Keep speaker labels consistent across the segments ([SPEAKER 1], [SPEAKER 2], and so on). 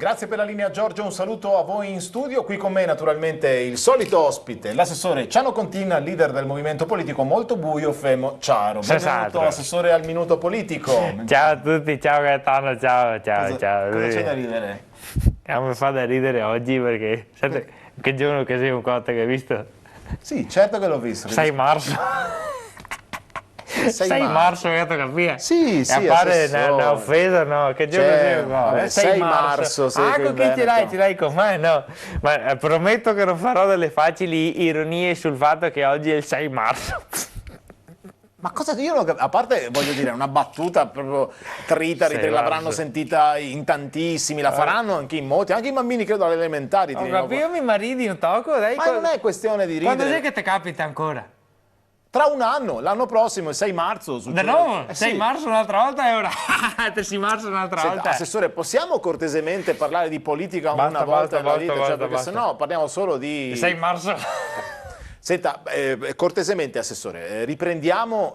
[SPEAKER 1] Grazie per la linea Giorgio, un saluto a voi in studio. Qui con me naturalmente il solito ospite, l'assessore Ciano Contin, leader del movimento politico Molto Buio, Femo Ciaro. Benvenuto assessore al Minuto Politico.
[SPEAKER 2] Ciao a tutti, ciao Gaetano, ciao.
[SPEAKER 1] Cosa c'è da ridere?
[SPEAKER 2] Mi fa da ridere oggi perché sapete che giorno che sei un conto che hai visto?
[SPEAKER 1] Sì, certo che l'ho visto.
[SPEAKER 2] 6 marzo. 6 marzo, capire?
[SPEAKER 1] Sì, sì,
[SPEAKER 2] appare una offesa, no? Che giorno sei?
[SPEAKER 1] No, 6 marzo.
[SPEAKER 2] Ecco che ce l'hai con me, no? Ma prometto che non farò delle facili ironie sul fatto che oggi è il 6 marzo.
[SPEAKER 1] Ma cosa io non a parte, voglio dire, una battuta proprio tritari, l'avranno sentita in tantissimi, la faranno anche in molti, anche i bambini credo alle elementari.
[SPEAKER 2] Io mi maridi un tocco, dai.
[SPEAKER 1] Ma non è questione di ridere.
[SPEAKER 2] Quando è che ti capita ancora?
[SPEAKER 1] Tra un anno, l'anno prossimo, il 6 marzo.
[SPEAKER 2] Da no, 6 marzo un'altra volta e ora 6 marzo un'altra volta.
[SPEAKER 1] Assessore, possiamo cortesemente parlare di politica una volta nella vita? Perché sennò parliamo solo di...
[SPEAKER 2] 6 marzo.
[SPEAKER 1] Senta, cortesemente Assessore, riprendiamo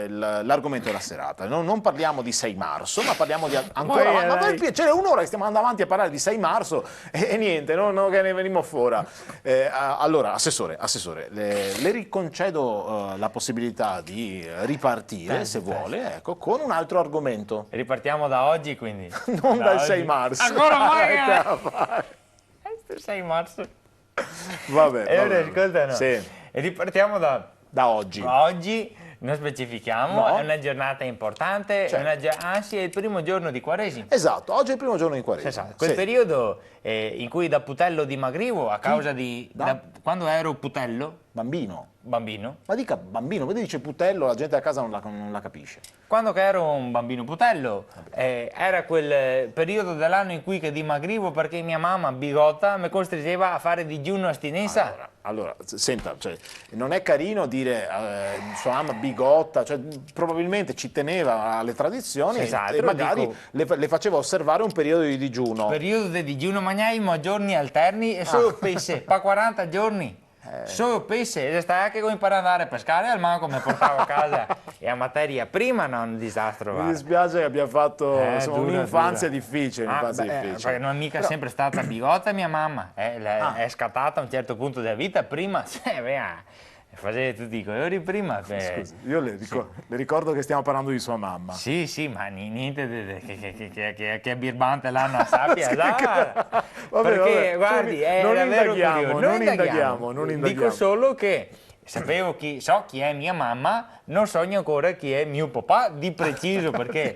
[SPEAKER 1] l'argomento della serata. Non parliamo di 6 marzo, ma parliamo di ancora... Ma per piacere, un'ora che stiamo andando avanti a parlare di 6 marzo e niente, non che ne venimo fuori. Allora, Assessore, le riconcedo la possibilità di ripartire, se vuole, ecco, con un altro argomento.
[SPEAKER 2] Ripartiamo da oggi, quindi?
[SPEAKER 1] Non dal 6 marzo.
[SPEAKER 2] Ancora mai? 6 marzo.
[SPEAKER 1] Vabbè,
[SPEAKER 2] ascolta, no.
[SPEAKER 1] Sì.
[SPEAKER 2] Ripartiamo
[SPEAKER 1] da oggi.
[SPEAKER 2] Oggi non specifichiamo, è una giornata importante, anzi è il primo giorno di Quaresima.
[SPEAKER 1] Esatto, oggi è il primo giorno di Quaresima.
[SPEAKER 2] Esatto, quel periodo in cui da putello dimagrivo a causa di... quando ero putello... Bambino.
[SPEAKER 1] Ma dica bambino, vedi dice putello, la gente a casa non la capisce.
[SPEAKER 2] Quando che ero un bambino putello, era quel periodo dell'anno in cui che dimagrivo perché mia mamma bigotta mi costringeva a fare digiuno astinenza.
[SPEAKER 1] Allora, senta, non è carino dire sua mamma bigotta, probabilmente ci teneva alle tradizioni e magari le faceva osservare un periodo di digiuno.
[SPEAKER 2] Periodo di digiuno, mangiavo a giorni alterni e solo pesce, pa 40 giorni. Solo pesce, e stai anche come per andare a pescare al manco mi portavo a casa e a materia prima non un disastro.
[SPEAKER 1] Mi dispiace che abbia fatto un'infanzia difficile,
[SPEAKER 2] perché non è mica sempre stata bigotta mia mamma, è scattata a un certo punto della vita prima, faceva tutti i colori prima.
[SPEAKER 1] Scusi, io le ricordo che stiamo parlando di sua mamma.
[SPEAKER 2] Sì, ma niente che è birbante l'anno a sappia. Perché guardi, è davvero curioso. Non indaghiamo. Dico solo che so chi è mia mamma, non so ancora chi è mio papà di preciso, perché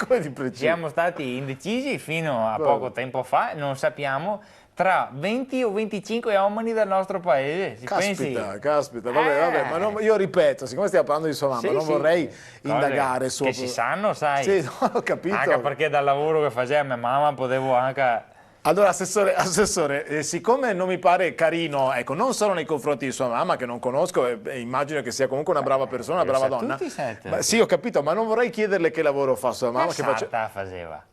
[SPEAKER 2] siamo stati indecisi fino a poco tempo fa, non sappiamo. Tra 20 o 25 uomini del nostro paese,
[SPEAKER 1] caspita, vabbè, ma io ripeto, siccome stiamo parlando di sua mamma, non vorrei indagare su...
[SPEAKER 2] Che si sanno, sai?
[SPEAKER 1] Sì, ho capito.
[SPEAKER 2] Anche perché dal lavoro che faceva mia mamma potevo anche...
[SPEAKER 1] Allora, Assessore, siccome non mi pare carino, ecco, non solo nei confronti di sua mamma, che non conosco e immagino che sia comunque una brava persona, una brava donna. Sì, ho capito, ma non vorrei chiederle che lavoro fa sua mamma.
[SPEAKER 2] Che faceva?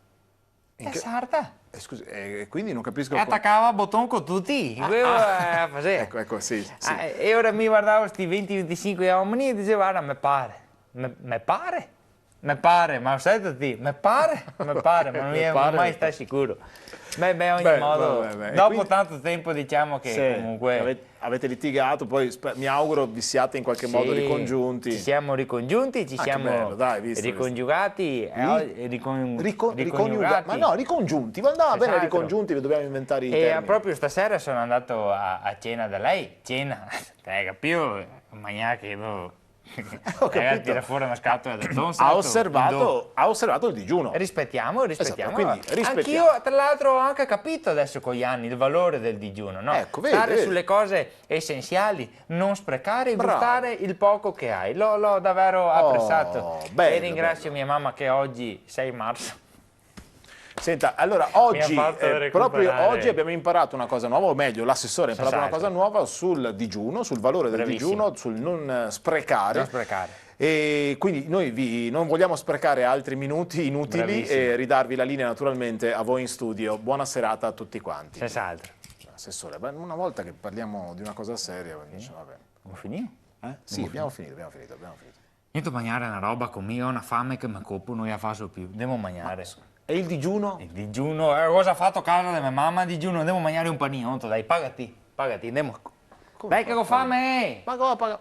[SPEAKER 2] È sarta.
[SPEAKER 1] Scusi, quindi non capisco...
[SPEAKER 2] Attaccava a bottone con tutti.
[SPEAKER 1] Ecco, sì.
[SPEAKER 2] E ora mi guardavo questi 20-25 uomini e dicevo, guarda, mi pare, ma sentiti, mi pare, ma non mai stai sicuro. Ogni modo, dopo tanto tempo diciamo che comunque...
[SPEAKER 1] Avete litigato, poi mi auguro vi siate in qualche modo ricongiunti.
[SPEAKER 2] Ci siamo ricongiunti, ci siamo ricongiugati,
[SPEAKER 1] ma no, ricongiunti, va bene, ricongiunti, dobbiamo inventare i termini.
[SPEAKER 2] E proprio stasera sono andato a cena da lei, capito, magnache, tira fuori una scatola del tonno.
[SPEAKER 1] Ha osservato il digiuno.
[SPEAKER 2] Rispettiamo.
[SPEAKER 1] Esatto, quindi
[SPEAKER 2] Anch'io, tra l'altro, ho anche capito adesso con gli anni il valore del digiuno, no? Stare sulle cose essenziali, non sprecare, buttare il poco che hai. L'ho davvero apprezzato. E ringrazio mia mamma che oggi, 6 marzo.
[SPEAKER 1] Senta, allora proprio oggi abbiamo imparato una cosa nuova, o meglio l'assessore ha imparato una cosa nuova sul digiuno, sul valore del digiuno, sul non sprecare. E quindi noi non vogliamo sprecare altri minuti inutili e ridarvi la linea naturalmente a voi in studio. Buona serata a tutti quanti.
[SPEAKER 2] Senz'altro.
[SPEAKER 1] Assessore, una volta che parliamo di una cosa seria, dice, vabbè.
[SPEAKER 2] Abbiamo finito?
[SPEAKER 1] Sì, abbiamo finito.
[SPEAKER 2] Io devo mangiare una roba con me, ho una fame che mi coppo, non la faccio più, devo mangiare.
[SPEAKER 1] E il digiuno?
[SPEAKER 2] Il digiuno, cosa ha fatto a casa della mia mamma? Digiuno, andiamo a mangiare un panino, dai, pagati, andiamo. Dai che ho fame!
[SPEAKER 1] Paga.